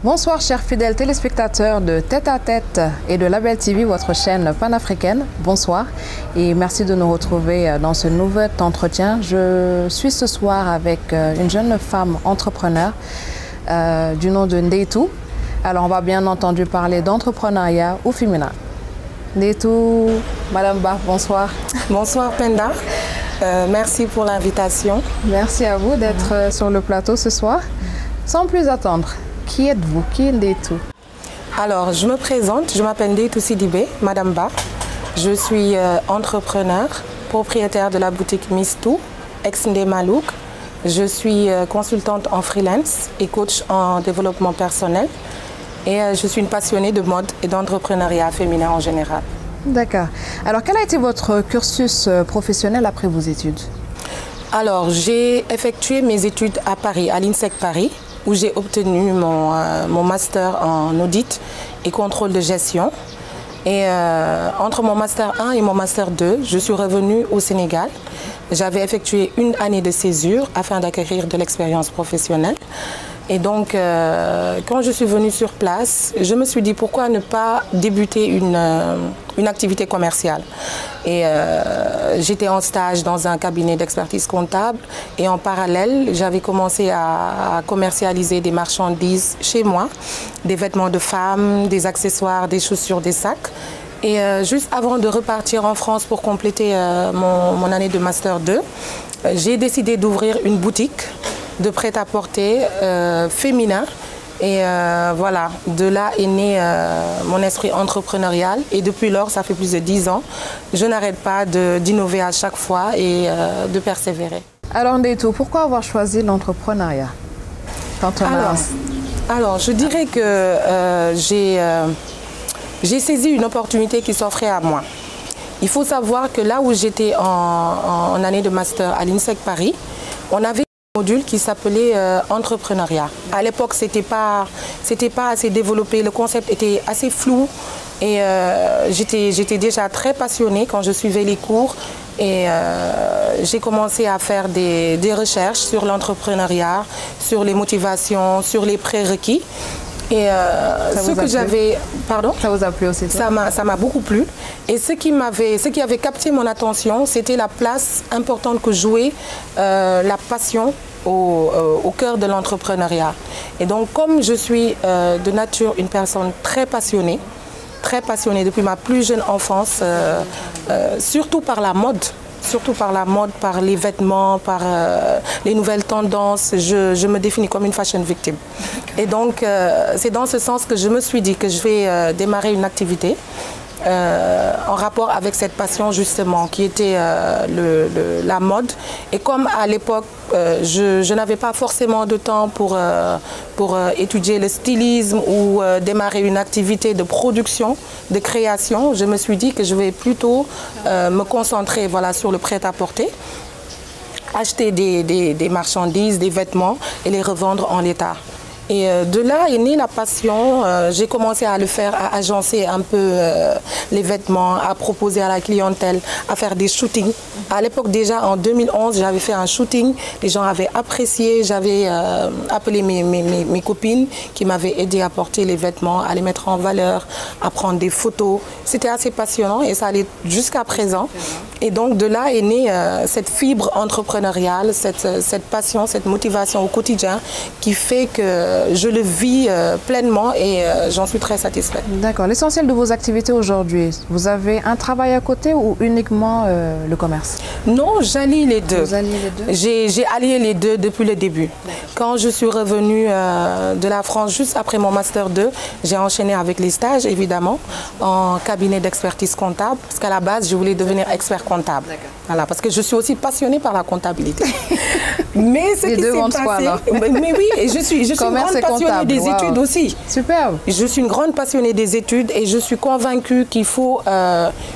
Bonsoir chers fidèles téléspectateurs de Tête à Tête et de Label TV, votre chaîne panafricaine. Bonsoir et merci de nous retrouver dans ce nouvel entretien. Je suis ce soir avec une jeune femme entrepreneur du nom de Ndeitou. Alors on va bien entendu parler d'entrepreneuriat au féminin. Ndeitou, Madame Ba, bonsoir. Bonsoir Penda, merci pour l'invitation. Merci à vous d'être sur le plateau ce soir. Sans plus attendre, qui êtes-vous? Qui est Ndeitou? Alors, je me présente, je m'appelle Ndeitou Sidibé, Madame Ba. Je suis entrepreneur, propriétaire de la boutique Mistou, ex-Ndé Malouk. Je suis consultante en freelance et coach en développement personnel. Et je suis une passionnée de mode et d'entrepreneuriat féminin en général. D'accord. Alors, quel a été votre cursus professionnel après vos études? Alors, j'ai effectué mes études à Paris, à l'INSEC Paris, où j'ai obtenu mon master en audit et contrôle de gestion. Et entre mon master 1 et mon master 2, je suis revenue au Sénégal. J'avais effectué une année de césure afin d'acquérir de l'expérience professionnelle. Et donc, quand je suis venue sur place, je me suis dit pourquoi ne pas débuter une activité commerciale. Et j'étais en stage dans un cabinet d'expertise comptable et en parallèle, j'avais commencé à commercialiser des marchandises chez moi, des vêtements de femmes, des accessoires, des chaussures, des sacs. Et juste avant de repartir en France pour compléter mon année de Master 2, j'ai décidé d'ouvrir une boutique de prêt-à-porter féminin. Et voilà, de là est né mon esprit entrepreneurial. Et depuis lors, ça fait plus de 10 ans, je n'arrête pas d'innover à chaque fois et de persévérer. Alors Ndeitou, pourquoi avoir choisi l'entrepreneuriat quand on alors, je dirais que j'ai saisi une opportunité qui s'offrait à moi. Il faut savoir que là où j'étais en année de master à l'INSEC Paris, on avait module qui s'appelait entrepreneuriat. À l'époque, c'était pas assez développé, le concept était assez flou et j'étais déjà très passionnée quand je suivais les cours et j'ai commencé à faire des recherches sur l'entrepreneuriat, sur les motivations, sur les prérequis. Et ce que j'avais... Pardon? Ça vous a plu aussi? Ça m'a beaucoup plu. Et ce qui avait capté mon attention, c'était la place importante que jouait la passion au cœur de l'entrepreneuriat. Et donc, comme je suis de nature une personne très passionnée depuis ma plus jeune enfance, surtout par la mode, par les vêtements, par les nouvelles tendances. Je me définis comme une fashion victime. Et donc, c'est dans ce sens que je me suis dit que je vais démarrer une activité en rapport avec cette passion justement qui était la mode. Et comme à l'époque, je n'avais pas forcément de temps pour étudier le stylisme ou démarrer une activité de production, de création, je me suis dit que je vais plutôt me concentrer sur le prêt-à-porter, acheter des marchandises, des vêtements et les revendre en l'état. Et de là est née la passion. J'ai commencé à le faire, à agencer un peu les vêtements, à proposer à la clientèle, à faire des shootings. À l'époque déjà, en 2011, j'avais fait un shooting. Les gens avaient apprécié. J'avais appelé mes copines qui m'avaient aidé à porter les vêtements, à les mettre en valeur, à prendre des photos. C'était assez passionnant et ça allait jusqu'à présent. Et donc de là est née cette fibre entrepreneuriale, cette passion, cette motivation au quotidien qui fait que je le vis pleinement et j'en suis très satisfaite. D'accord. L'essentiel de vos activités aujourd'hui, vous avez un travail à côté ou uniquement le commerce? Non, j'allie les deux. Vous alliez les deux? J'ai allié les deux depuis le début. Quand je suis revenue de la France juste après mon Master 2, j'ai enchaîné avec les stages, évidemment, en cabinet d'expertise comptable, parce qu'à la base, je voulais devenir expert comptable. Voilà, parce que je suis aussi passionnée par la comptabilité. Mais ce qui s'est passé... Mais oui, et je suis une grande passionnée des études aussi. Superbe. Je suis une grande passionnée des études et je suis convaincue qu'il faut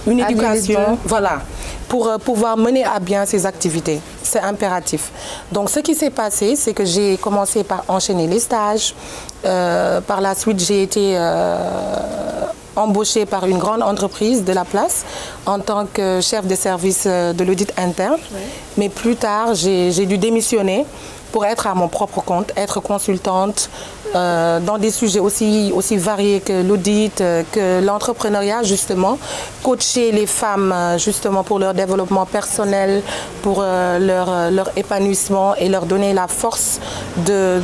une éducation, pour pouvoir mener à bien ces activités. C'est impératif. Donc ce qui s'est passé, c'est que j'ai commencé par enchaîner les stages. Par la suite, j'ai été embauchée par une grande entreprise de la place en tant que chef de service de l'audit interne. Oui. Mais plus tard, j'ai dû démissionner pour être à mon propre compte, être consultante dans des sujets aussi variés que l'audit, que l'entrepreneuriat justement, coacher les femmes justement pour leur développement personnel, pour leur épanouissement et leur donner la force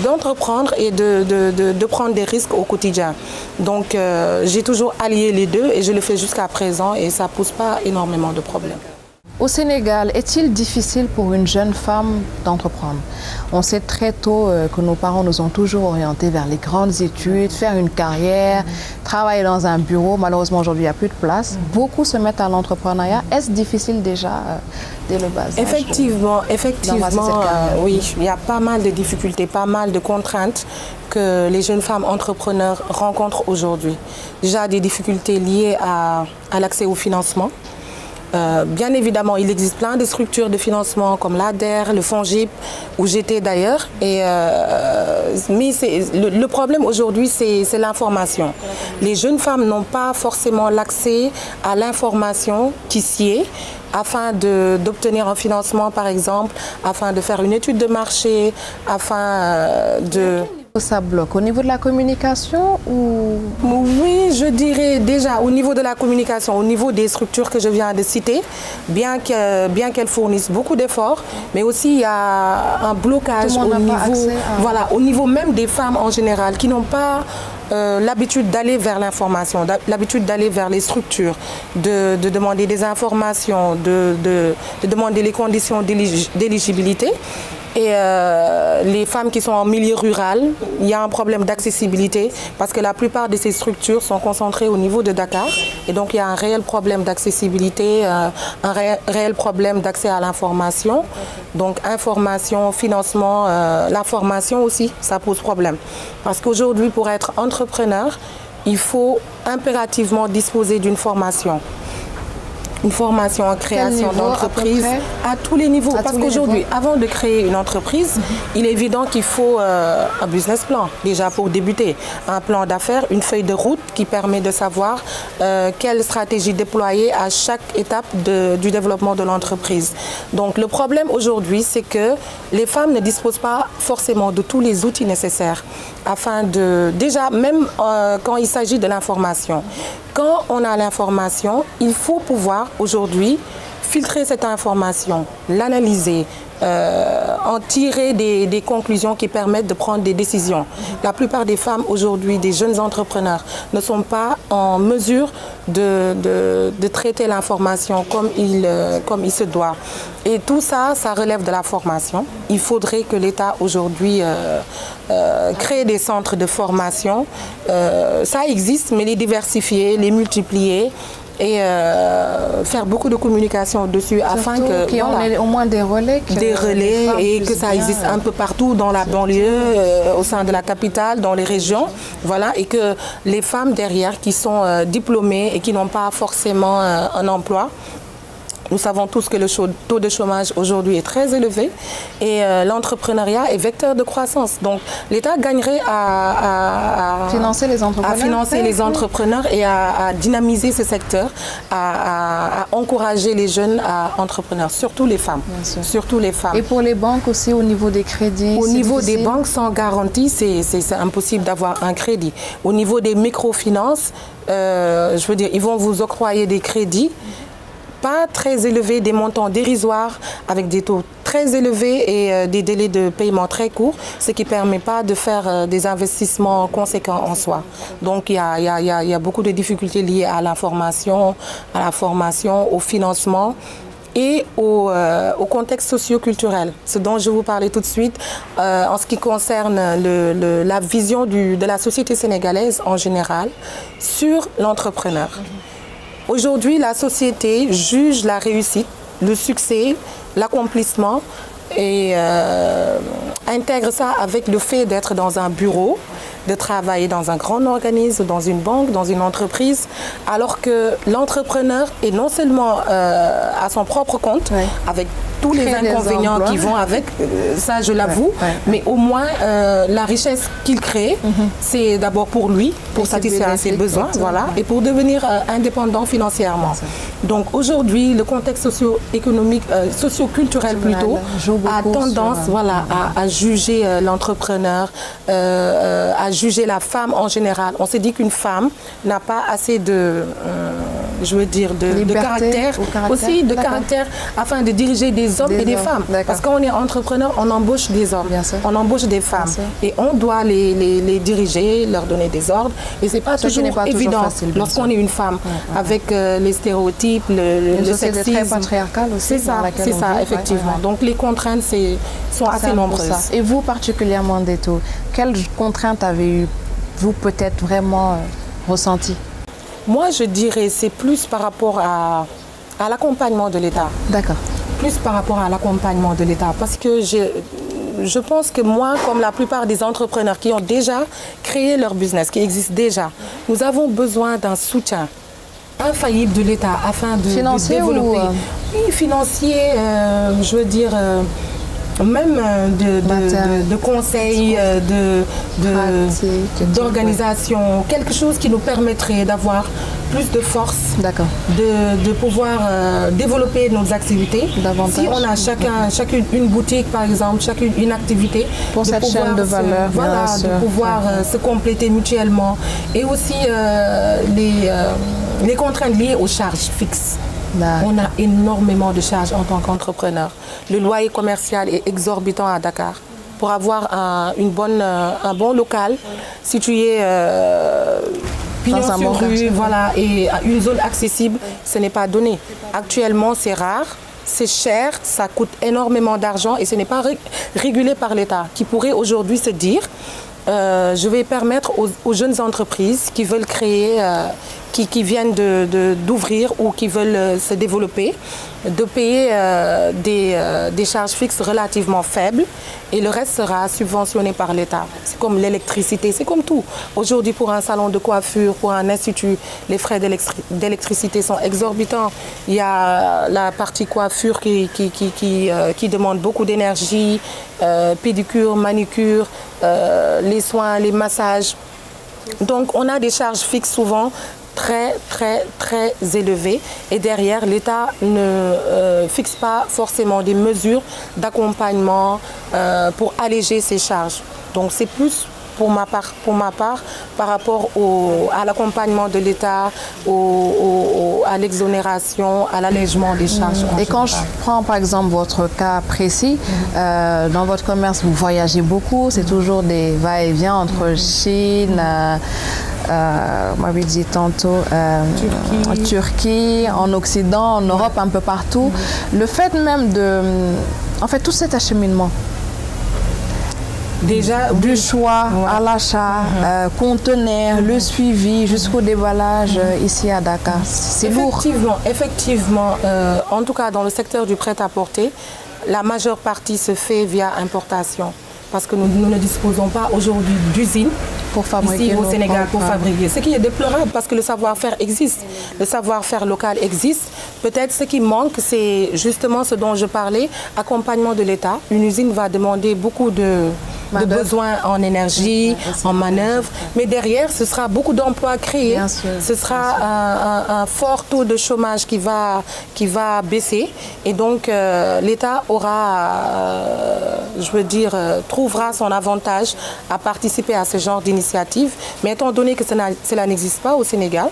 d'entreprendre et de prendre des risques au quotidien. Donc j'ai toujours allié les deux et je le fais jusqu'à présent et ça ne pose pas énormément de problèmes. Au Sénégal, est-il difficile pour une jeune femme d'entreprendre? On sait très tôt que nos parents nous ont toujours orientés vers les grandes études, faire une carrière, travailler dans un bureau. Malheureusement, aujourd'hui, il n'y a plus de place. Beaucoup se mettent à l'entrepreneuriat. Est-ce difficile déjà dès le bas âge? Effectivement, oui, il y a pas mal de difficultés, pas mal de contraintes que les jeunes femmes entrepreneurs rencontrent aujourd'hui. Déjà des difficultés liées à l'accès au financement. Bien évidemment, il existe plein de structures de financement comme l'ADER, le FONGIP, où j'étais d'ailleurs. Mais le problème aujourd'hui, c'est l'information. Les jeunes femmes n'ont pas forcément l'accès à l'information qui s'y est afin d'obtenir un financement, par exemple, afin de faire une étude de marché, afin de... Ça bloque au niveau de la communication ou... Oui, je dirais déjà au niveau de la communication, au niveau des structures que je viens de citer, bien qu'elles fournissent beaucoup d'efforts, mais aussi il y a un blocage au niveau même des femmes en général qui n'ont pas l'habitude d'aller vers l'information, l'habitude d'aller vers les structures, de demander des informations, de demander les conditions d'éligibilité. Et les femmes qui sont en milieu rural, il y a un problème d'accessibilité parce que la plupart de ces structures sont concentrées au niveau de Dakar. Et donc il y a un réel problème d'accessibilité, un réel problème d'accès à l'information. Donc information, financement, la formation aussi, ça pose problème. Parce qu'aujourd'hui, pour être entrepreneur, il faut impérativement disposer d'une formation. Une formation en création d'entreprise à tous les niveaux. Parce qu'aujourd'hui, avant de créer une entreprise, il est évident qu'il faut un business plan, déjà pour débuter. Un plan d'affaires, une feuille de route qui permet de savoir quelle stratégie déployer à chaque étape du développement de l'entreprise. Donc le problème aujourd'hui, c'est que les femmes ne disposent pas forcément de tous les outils nécessaires afin de... Déjà, même quand il s'agit de l'information, quand on a l'information, il faut pouvoir aujourd'hui filtrer cette information, l'analyser, en tirer des conclusions qui permettent de prendre des décisions. La plupart des femmes aujourd'hui, des jeunes entrepreneurs, ne sont pas en mesure de traiter l'information comme il se doit. Et tout ça, ça relève de la formation. Il faudrait que l'État aujourd'hui crée des centres de formation. Ça existe, mais les diversifier, les multiplier et faire beaucoup de communication dessus afin que qu'il y ait au moins des relais. Et que ça existe un peu partout dans la banlieue, au sein de la capitale, dans les régions. Voilà, et que les femmes derrière qui sont diplômées et qui n'ont pas forcément un emploi. Nous savons tous que le taux de chômage aujourd'hui est très élevé et l'entrepreneuriat est vecteur de croissance. Donc l'État gagnerait à financer les entrepreneurs, et à dynamiser ce secteur, à encourager les jeunes entrepreneurs, surtout les femmes. Surtout les femmes. Et pour les banques aussi, au niveau des crédits? Au niveau des banques, sans garantie, c'est impossible d'avoir un crédit. Au niveau des microfinances, je veux dire, ils vont vous octroyer des crédits pas très élevés, des montants dérisoires avec des taux très élevés et des délais de paiement très courts, ce qui ne permet pas de faire des investissements conséquents en soi. Donc il y a beaucoup de difficultés liées à l'information, à la formation, au financement et au contexte socio-culturel, ce dont je vous parlais tout de suite en ce qui concerne la vision de la société sénégalaise en général sur l'entrepreneur. Aujourd'hui, la société juge la réussite, le succès, l'accomplissement et intègre ça avec le fait d'être dans un bureau, de travailler dans un grand organisme, dans une banque, dans une entreprise, alors que l'entrepreneur est non seulement à son propre compte, avec tous les inconvénients qui vont avec, ça je l'avoue, mais au moins la richesse qu'il crée, c'est d'abord pour lui, pour satisfaire ses besoins, voilà, et pour devenir indépendant financièrement. Donc aujourd'hui, le contexte socio-économique, socio-culturel plutôt, a tendance à juger l'entrepreneur, à juger la femme en général. On s'est dit qu'une femme n'a pas assez de, je veux dire, de caractère, aussi de caractère afin de diriger des hommes et des femmes. Parce qu'on est entrepreneur, on embauche des hommes, on embauche des femmes. Et on doit les diriger, leur donner des ordres. Et ce n'est pas toujours évident lorsqu'on est une femme, avec les stéréotypes, le sexisme. C'est très patriarcal aussi. C'est ça, effectivement. Donc les contraintes sont assez nombreuses. Et vous particulièrement, Ndeto, quelles contraintes avez-vous peut-être vraiment ressenties? Moi, je dirais c'est plus par rapport à l'accompagnement de l'État. D'accord. Plus par rapport à l'accompagnement de l'État. Parce que je pense que moi, comme la plupart des entrepreneurs qui ont déjà créé leur business, qui existe déjà, nous avons besoin d'un soutien infaillible de l'État afin de développer. Oui, financier, je veux dire, même de conseils, d'organisation, quelque chose qui nous permettrait d'avoir plus de force, de pouvoir développer nos activités. Si on a chacune une boutique, par exemple, chacune une activité, pour cette chaîne de valeur, de pouvoir se compléter mutuellement. Et aussi les contraintes liées aux charges fixes. On a énormément de charges en tant qu'entrepreneur. Le loyer commercial est exorbitant à Dakar. Pour avoir un bon local situé pignon sur rue, voilà, et à une zone accessible, ce n'est pas donné. Actuellement, c'est rare. C'est cher, ça coûte énormément d'argent et ce n'est pas régulé par l'État qui pourrait aujourd'hui se dire je vais permettre aux jeunes entreprises qui veulent créer, qui viennent d'ouvrir ou qui veulent se développer, de payer des charges fixes relativement faibles et le reste sera subventionné par l'État. C'est comme l'électricité, c'est comme tout. Aujourd'hui, pour un salon de coiffure, pour un institut, les frais d'électricité sont exorbitants. Il y a la partie coiffure qui demande beaucoup d'énergie, pédicure, manicure, les soins, les massages. Donc on a des charges fixes souvent très élevées et derrière l'État ne fixe pas forcément des mesures d'accompagnement pour alléger ces charges. Donc c'est plus pour ma part par rapport à l'accompagnement de l'État, à l'exonération, à l'allègement des charges. Et quand je prends par exemple votre cas précis, dans votre commerce vous voyagez beaucoup, c'est toujours des va-et-vient entre Chine, on m'avait dit tantôt Turquie, en Occident, en Europe, un peu partout. Le fait même en fait tout cet acheminement, déjà du choix à l'achat, conteneur, le suivi jusqu'au déballage ici à Dakar, c'est lourd. Effectivement, en tout cas dans le secteur du prêt-à-porter, la majeure partie se fait via importation. Parce que nous ne disposons pas aujourd'hui d'usines ici au Sénégal pour fabriquer. Ce qui est déplorable parce que le savoir-faire existe, le savoir-faire local existe. Peut-être ce qui manque, c'est justement ce dont je parlais, accompagnement de l'État. Une usine va demander beaucoup de besoins en énergie, en manœuvre, mais derrière, ce sera beaucoup d'emplois créés. Ce sera un fort taux de chômage qui va baisser. Et donc, l'État aura, je veux dire, trouvera son avantage à participer à ce genre d'initiative. Mais étant donné que cela n'existe pas au Sénégal,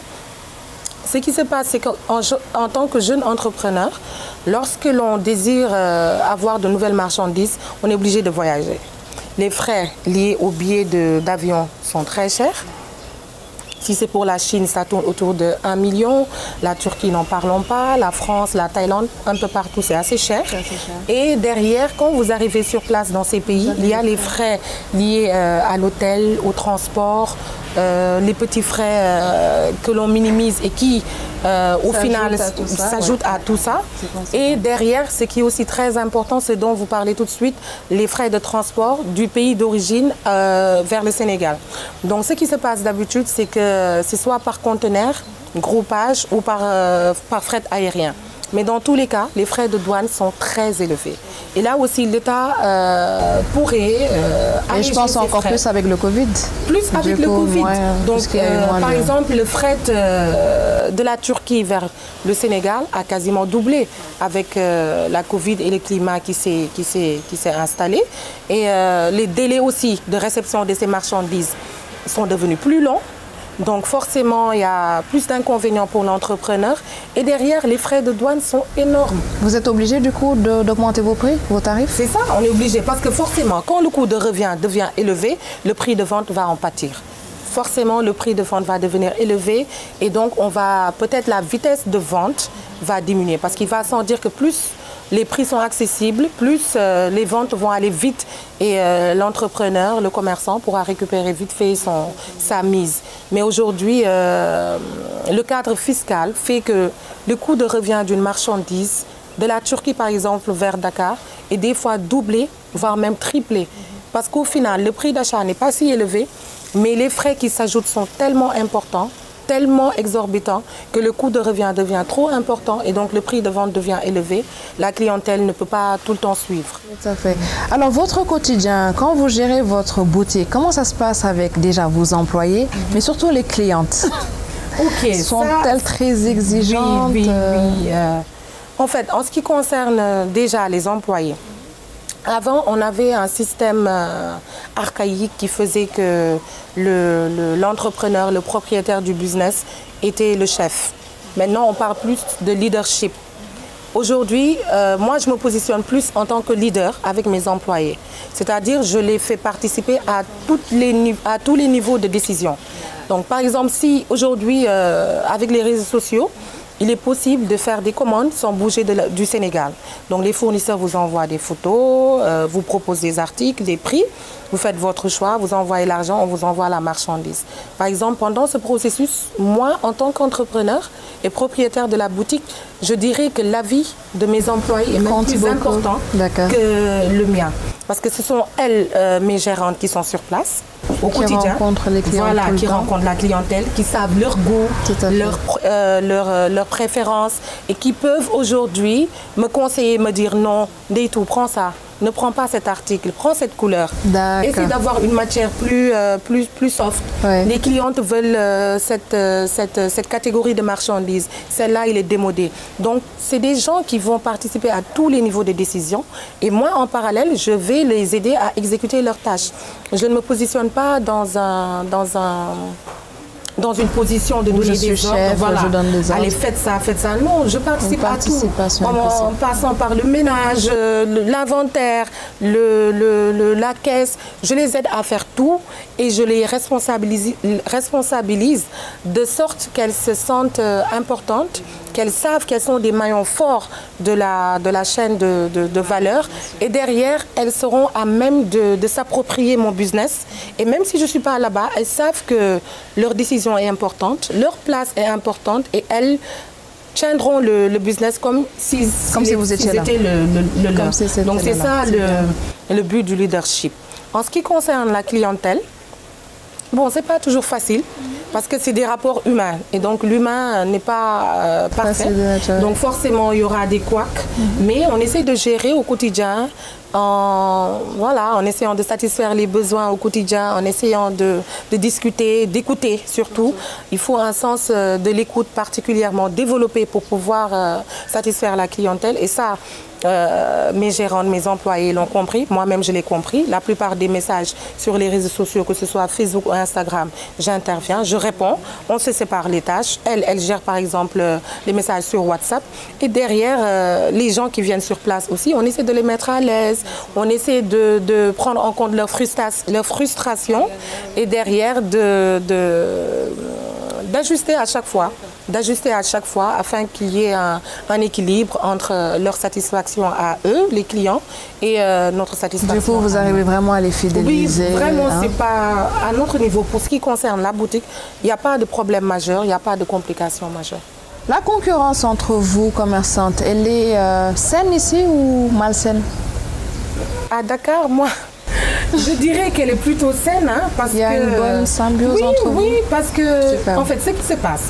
ce qui se passe, c'est qu'en tant que jeune entrepreneur, lorsque l'on désire avoir de nouvelles marchandises, on est obligé de voyager. Les frais liés aux billets d'avion sont très chers. Si c'est pour la Chine, ça tourne autour de 1 million. La Turquie, n'en parlons pas. La France, la Thaïlande, un peu partout, c'est assez cher. Et derrière, quand vous arrivez sur place dans ces pays, il y a les frais liés à l'hôtel, au transport, les petits frais que l'on minimise et qui, au final, s'ajoutent à tout ça. Et derrière, ce qui est aussi très important, c'est dont vous parlez tout de suite, les frais de transport du pays d'origine vers le Sénégal. Donc, ce qui se passe d'habitude, c'est que c'est soit par conteneur, groupage ou par fret aérien. Mais dans tous les cas, les frais de douane sont très élevés. Et là aussi, l'État pourrait et je pense encore plus avec le Covid. Plus avec le Covid. Donc, par exemple, le fret de la Turquie vers le Sénégal a quasiment doublé avec la Covid et le climat qui s'est installé. Et les délais aussi de réception de ces marchandises sont devenus plus longs. Donc forcément, il y a plus d'inconvénients pour l'entrepreneur. Et derrière, les frais de douane sont énormes. Vous êtes obligé du coup d'augmenter vos prix, vos tarifs? C'est ça, on est obligé. Parce que forcément, quand le coût de revient devient élevé, le prix de vente va en pâtir. Forcément, le prix de vente va devenir élevé. Et donc, peut-être la vitesse de vente va diminuer. Parce qu'il va sans dire que plus les prix sont accessibles, plus les ventes vont aller vite et l'entrepreneur, le commerçant pourra récupérer vite fait sa mise. Mais aujourd'hui, le cadre fiscal fait que le coût de revient d'une marchandise de la Turquie par exemple vers Dakar est des fois doublé, voire même triplé. Parce qu'au final, le prix d'achat n'est pas si élevé, mais les frais qui s'ajoutent sont tellement importants, tellement exorbitant que le coût de revient devient trop important et donc le prix de vente devient élevé. La clientèle ne peut pas tout le temps suivre. Tout à fait. Alors votre quotidien, quand vous gérez votre boutique, comment ça se passe avec déjà vos employés, mais surtout les clientes? Ok. Sont-elles très exigeantes? Oui. En fait, en ce qui concerne déjà les employés, avant, on avait un système archaïque qui faisait que l'entrepreneur, le propriétaire du business était le chef. Maintenant, on parle plus de leadership. Aujourd'hui, moi, je me positionne plus en tant que leader avec mes employés. C'est-à-dire, je les fais participer à tous les niveaux de décision. Donc, par exemple, si aujourd'hui, avec les réseaux sociaux, il est possible de faire des commandes sans bouger du Sénégal. Donc les fournisseurs vous envoient des photos, vous proposent des articles, des prix, vous faites votre choix, vous envoyez l'argent, on vous envoie la marchandise. Par exemple, pendant ce processus, moi, en tant qu'entrepreneur et propriétaire de la boutique, je dirais que l'avis de mes employés est même plus important que le mien. Parce que ce sont elles, mes gérantes, qui sont sur place au quotidien. Qui rencontrent les clients. Voilà, qui rencontrent la clientèle, qui savent leur goût, leurs préférences et qui peuvent aujourd'hui me conseiller, me dire non, Deytou, prends ça. Ne prends pas cet article, prends cette couleur. Essaye d'avoir une matière plus soft. Ouais. Les clientes veulent cette catégorie de marchandises. Celle-là, il est démodé. Donc, c'est des gens qui vont participer à tous les niveaux de décision. Et moi, en parallèle, je vais les aider à exécuter leurs tâches. Je ne me positionne pas dans une position de donner des ordres, voilà, je donne des ordres. Allez, faites ça. Non, je participe à tout, en passant par le ménage, l'inventaire, la caisse. Je les aide à faire tout et je les responsabilise de sorte qu'elles se sentent importantes, qu'elles savent qu'elles sont des maillons forts de la chaîne de valeur. Et derrière, elles seront à même de s'approprier mon business. Et même si je ne suis pas là-bas, elles savent que leur décision est importante, leur place est importante et elles tiendront le business comme si vous étiez le leur. Donc c'est ça le but du leadership. En ce qui concerne la clientèle, bon, c'est pas toujours facile parce que c'est des rapports humains et donc l'humain n'est pas parfait. Donc forcément, il y aura des couacs, mais on essaie de gérer au quotidien en essayant de satisfaire les besoins au quotidien, en essayant de discuter, d'écouter surtout. Il faut un sens de l'écoute particulièrement développé pour pouvoir satisfaire la clientèle et ça, mes gérantes, mes employés l'ont compris, moi-même je l'ai compris. La plupart des messages sur les réseaux sociaux, que ce soit Facebook ou Instagram, j'interviens, je réponds, on se sépare les tâches. Elle gère par exemple les messages sur WhatsApp et derrière, les gens qui viennent sur place aussi, on essaie de les mettre à l'aise, on essaie de prendre en compte leur frustration et derrière d'ajuster à chaque fois d'ajuster à chaque fois afin qu'il y ait un équilibre entre leur satisfaction à eux, les clients, et notre satisfaction. Du coup, vous arrivez vraiment à les fidéliser. Oui, vraiment, c'est pas à notre niveau. Pour ce qui concerne la boutique, il n'y a pas de problème majeur, il n'y a pas de complications majeures. La concurrence entre vous, commerçantes, elle est saine ici ou malsaine? À Dakar, moi, je dirais qu'elle est plutôt saine, hein, parce que... Il y a une bonne symbiose entre vous? Oui, parce que, super. En fait, ce qui se passe,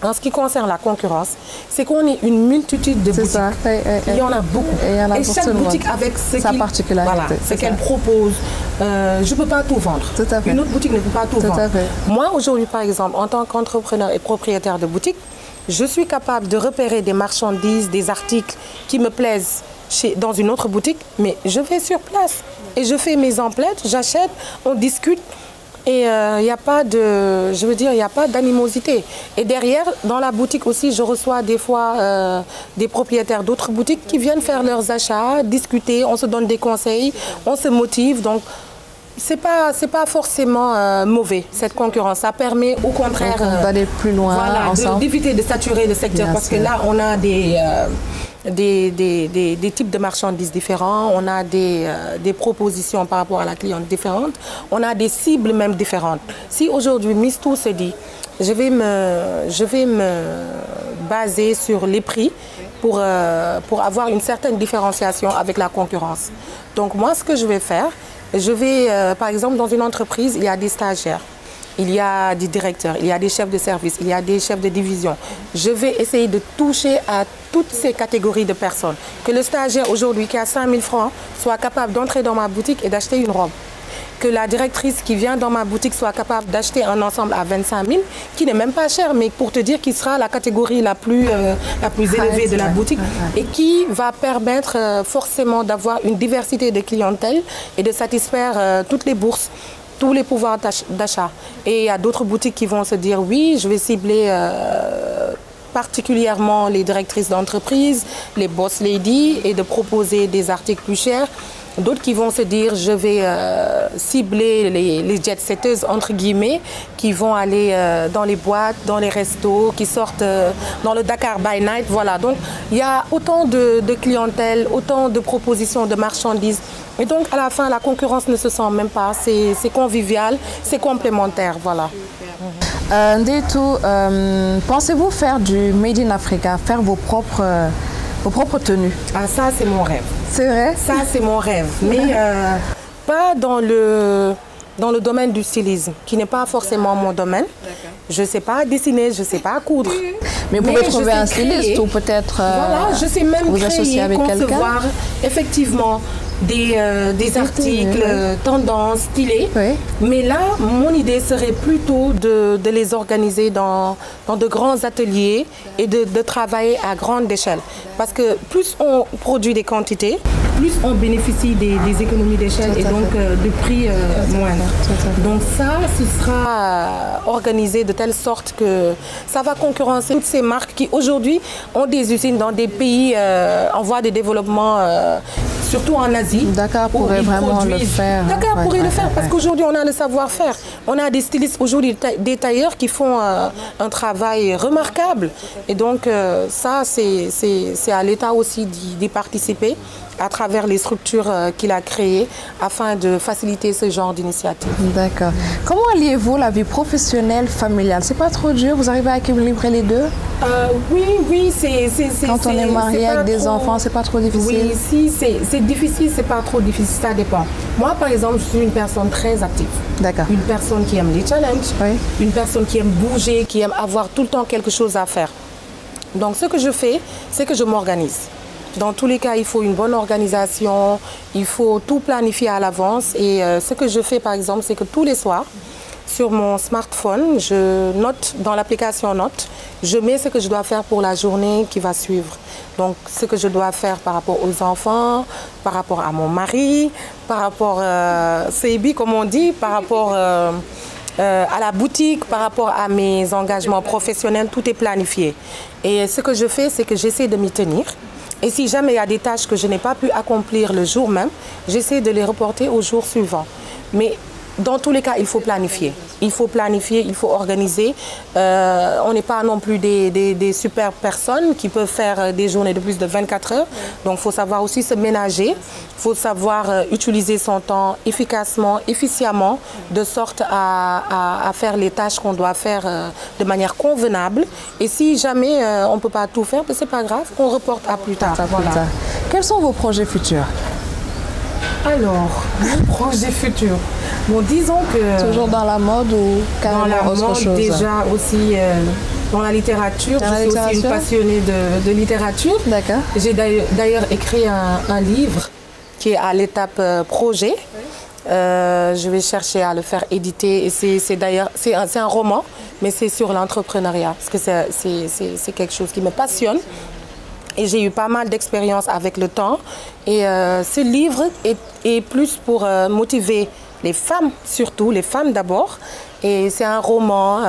en ce qui concerne la concurrence, c'est qu'on est une multitude de boutiques. Ça. Il y en a beaucoup. Et chaque boutique avec sa particularité. Voilà, ce qu'elle propose. Je ne peux pas tout vendre. Tout à fait. Une autre boutique ne peut pas tout vendre. À fait. Moi, aujourd'hui, par exemple, en tant qu'entrepreneur et propriétaire de boutique, je suis capable de repérer des marchandises, des articles qui me plaisent dans une autre boutique, mais je vais sur place et je fais mes emplettes, j'achète, on discute et il n'y a pas de, je veux dire, il n'y a pas d'animosité. Et derrière, dans la boutique aussi, je reçois des fois des propriétaires d'autres boutiques qui viennent faire leurs achats, discuter, on se donne des conseils, on se motive. Donc, c'est pas forcément mauvais, cette concurrence. Ça permet au contraire d'aller plus loin, voilà, d'éviter de saturer le secteur. Parce que là, on a des types de marchandises différents, on a des propositions par rapport à la cliente différentes, on a des cibles même différentes. Si aujourd'hui, Miss Tout se dit, je vais me baser sur les prix pour avoir une certaine différenciation avec la concurrence. Donc moi, ce que je vais faire, je vais, par exemple, dans une entreprise, il y a des stagiaires, il y a des directeurs, il y a des chefs de service, il y a des chefs de division. Je vais essayer de toucher à toutes ces catégories de personnes. Que le stagiaire aujourd'hui qui a 5 000 francs soit capable d'entrer dans ma boutique et d'acheter une robe. Que la directrice qui vient dans ma boutique soit capable d'acheter un ensemble à 25 000, qui n'est même pas cher, mais pour te dire qu'il sera la catégorie la plus élevée de la boutique et qui va permettre forcément d'avoir une diversité de clientèle et de satisfaire toutes les bourses, tous les pouvoirs d'achat. Et il y a d'autres boutiques qui vont se dire oui, je vais cibler particulièrement les directrices d'entreprise, les boss ladies et de proposer des articles plus chers. D'autres qui vont se dire, je vais cibler les jet-setteuses, entre guillemets, qui vont aller dans les boîtes, dans les restos, qui sortent dans le Dakar by Night. Voilà. Donc, il y a autant de clientèle, autant de propositions de marchandises. Et donc, à la fin, la concurrence ne se sent même pas. C'est convivial, c'est complémentaire. Voilà. Ndétou, pensez-vous faire du Made in Africa, faire vos propres tenues? Ah, ça, c'est mon rêve. C'est vrai? Ça, c'est mon rêve. Mais pas dans le domaine du stylisme, qui n'est pas forcément mon domaine. Je ne sais pas dessiner, je ne sais pas coudre. Mais vous pouvez trouver un styliste ou peut-être voilà, je sais même vous associer avec quelqu'un. Concevoir effectivement des articles tendances, stylés. Oui. Mais là, mon idée serait plutôt de les organiser dans de grands ateliers et de travailler à grande échelle. Parce que plus on produit des quantités, plus on bénéficie des économies d'échelle et donc de prix moindres. Donc ça, ce sera organisé de telle sorte que ça va concurrencer toutes ces marques qui aujourd'hui ont des usines dans des pays en voie de développement, surtout en Asie. Dakar pourrait vraiment le faire. Dakar pourrait le faire parce qu'aujourd'hui on a le savoir-faire. On a des stylistes aujourd'hui, des tailleurs qui font un travail remarquable. Et donc ça, c'est à l'État aussi d'y participer à travers les structures qu'il a créées afin de faciliter ce genre d'initiative. D'accord. Comment alliez-vous la vie professionnelle, familiale? C'est pas trop dur? Vous arrivez à équilibrer les deux? Oui, c'est... Quand on est marié avec des enfants, c'est pas trop difficile? Oui, si, c'est difficile, c'est pas trop difficile, ça dépend. Moi, par exemple, je suis une personne très active. D'accord. Une personne qui aime les challenges, oui. Une personne qui aime bouger, qui aime avoir tout le temps quelque chose à faire. Donc, ce que je fais, c'est que je m'organise. Dans tous les cas, il faut une bonne organisation, il faut tout planifier à l'avance. Et ce que je fais, par exemple, c'est que tous les soirs, sur mon smartphone, je note dans l'application Note, je mets ce que je dois faire pour la journée qui va suivre. Donc, ce que je dois faire par rapport aux enfants, par rapport à mon mari, par rapport à CEBI, comme on dit, par rapport à la boutique, par rapport à mes engagements professionnels, tout est planifié. Et ce que je fais, c'est que j'essaie de m'y tenir. Et si jamais il y a des tâches que je n'ai pas pu accomplir le jour même, j'essaie de les reporter au jour suivant. Mais dans tous les cas, il faut planifier. il faut planifier, il faut organiser. On n'est pas non plus des super personnes qui peuvent faire des journées de plus de 24 heures. Donc, il faut savoir aussi se ménager. Il faut savoir utiliser son temps efficacement, efficiemment, de sorte à faire les tâches qu'on doit faire de manière convenable. Et si jamais on ne peut pas tout faire, ce n'est pas grave, on reporte à plus tard. Voilà. Quels sont vos projets futurs? Alors, mon projet futur. Bon, disons que... Toujours dans la mode ou carrément autre chose? Déjà aussi dans la littérature. Je suis aussi une passionnée de littérature. D'accord. J'ai d'ailleurs écrit un livre qui est à l'étape projet. Je vais chercher à le faire éditer. Et c'est un roman, mais c'est sur l'entrepreneuriat. Parce que c'est quelque chose qui me passionne. Et j'ai eu pas mal d'expérience avec le temps. Et ce livre est plus pour motiver les femmes, surtout les femmes d'abord. Et c'est un roman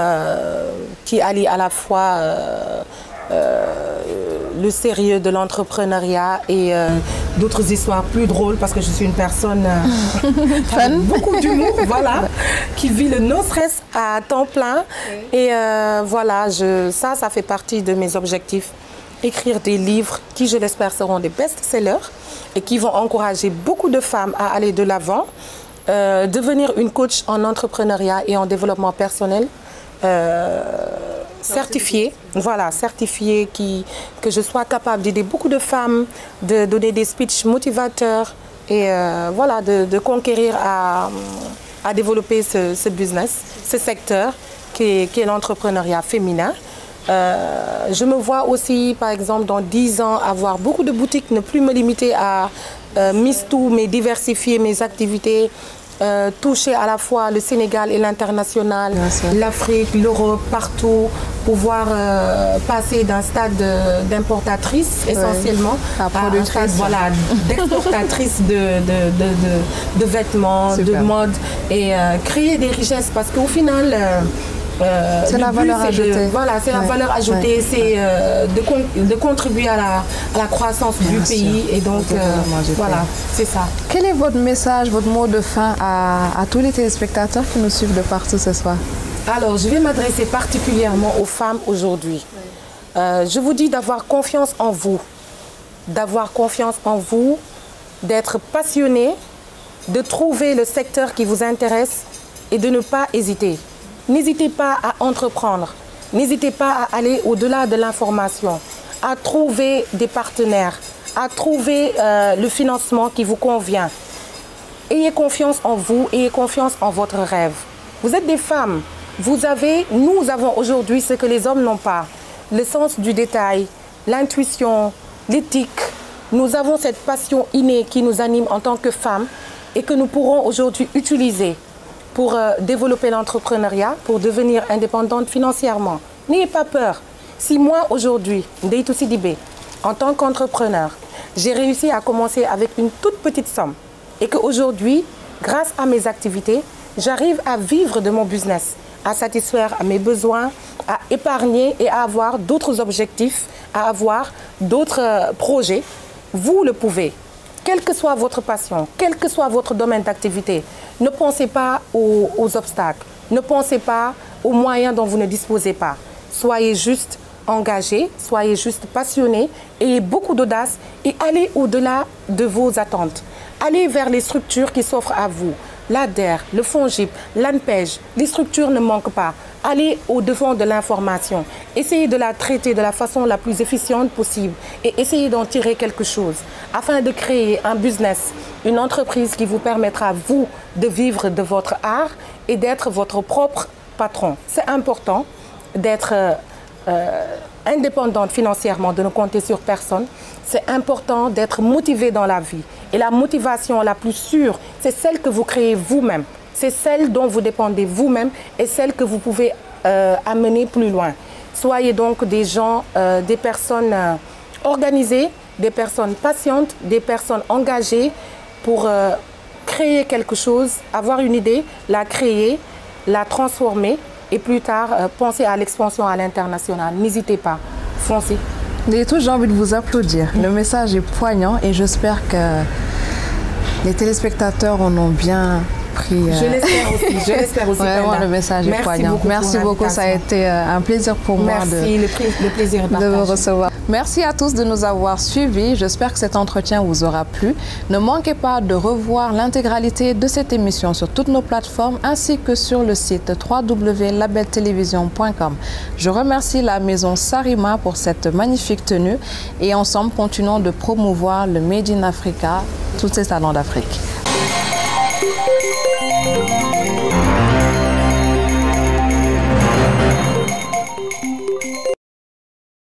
qui allie à la fois le sérieux de l'entrepreneuriat et d'autres histoires plus drôles, parce que je suis une personne avec beaucoup d'humour, voilà, qui vit le no-stress à temps plein. Et voilà, ça fait partie de mes objectifs. Écrire des livres qui, je l'espère, seront des best-sellers et qui vont encourager beaucoup de femmes à aller de l'avant, devenir une coach en entrepreneuriat et en développement personnel, certifiée, voilà, certifiée, que je sois capable d'aider beaucoup de femmes, de donner des speeches motivateurs et voilà, de conquérir à développer ce business, ce secteur qui est l'entrepreneuriat féminin. Je me vois aussi, par exemple, dans 10 ans, avoir beaucoup de boutiques, ne plus me limiter à Miss Tout, mais diversifier mes activités, toucher à la fois le Sénégal et l'international, l'Afrique, l'Europe, partout, pouvoir passer d'un stade d'importatrice essentiellement à un stade d'exportatrice de vêtements, de mode et créer des richesses, parce qu'au final... c'est la valeur ajoutée. Voilà, c'est la valeur ajoutée, c'est de contribuer à la croissance du pays. Et donc, voilà, c'est ça. Quel est votre message, votre mot de fin à tous les téléspectateurs qui nous suivent de partout ce soir? Alors, je vais m'adresser particulièrement aux femmes aujourd'hui. Je vous dis d'avoir confiance en vous, d'être passionné, de trouver le secteur qui vous intéresse et de ne pas hésiter. N'hésitez pas à entreprendre, n'hésitez pas à aller au-delà de l'information, à trouver des partenaires, à trouver le financement qui vous convient. Ayez confiance en vous, ayez confiance en votre rêve. Vous êtes des femmes, nous avons aujourd'hui ce que les hommes n'ont pas, le sens du détail, l'intuition, l'éthique. Nous avons cette passion innée qui nous anime en tant que femmes et que nous pourrons aujourd'hui utiliser pour développer l'entrepreneuriat, pour devenir indépendante financièrement. N'ayez pas peur. Si moi, aujourd'hui, Ndeitou Sidibé, en tant qu'entrepreneur, j'ai réussi à commencer avec une toute petite somme et qu'aujourd'hui, grâce à mes activités, j'arrive à vivre de mon business, à satisfaire à mes besoins, à épargner et à avoir d'autres objectifs, à avoir d'autres projets, vous le pouvez. Quelle que soit votre passion, quel que soit votre domaine d'activité, ne pensez pas aux obstacles, ne pensez pas aux moyens dont vous ne disposez pas. Soyez juste engagés, soyez juste passionnés, ayez beaucoup d'audace et allez au-delà de vos attentes. Allez vers les structures qui s'offrent à vous. L'ADER, le FONGIP, l'ANPEJ, les structures ne manquent pas. Allez au-devant de l'information. Essayez de la traiter de la façon la plus efficiente possible et essayez d'en tirer quelque chose afin de créer un business, une entreprise qui vous permettra, vous, de vivre de votre art et d'être votre propre patron. C'est important d'être indépendante financièrement, de ne compter sur personne. C'est important d'être motivé dans la vie. Et la motivation la plus sûre, c'est celle que vous créez vous-même. C'est celle dont vous dépendez vous-même et celle que vous pouvez amener plus loin. Soyez donc des gens, des personnes organisées, des personnes patientes, des personnes engagées pour créer quelque chose, avoir une idée, la créer, la transformer et plus tard penser à l'expansion à l'international. N'hésitez pas, foncez. Ndeitou, j'ai envie de vous applaudir. Le message est poignant et j'espère que les téléspectateurs en ont bien compris. Je l'espère aussi. Je l'espère aussi. Vraiment, le message est poignant. Merci beaucoup. Ça a été un plaisir pour moi le plaisir est partagé. de vous recevoir. Merci à tous de nous avoir suivis. J'espère que cet entretien vous aura plu. Ne manquez pas de revoir l'intégralité de cette émission sur toutes nos plateformes ainsi que sur le site www.labeltelevision.com. Je remercie la maison Sarima pour cette magnifique tenue et ensemble continuons de promouvoir le Made in Africa, tous ces talents d'Afrique.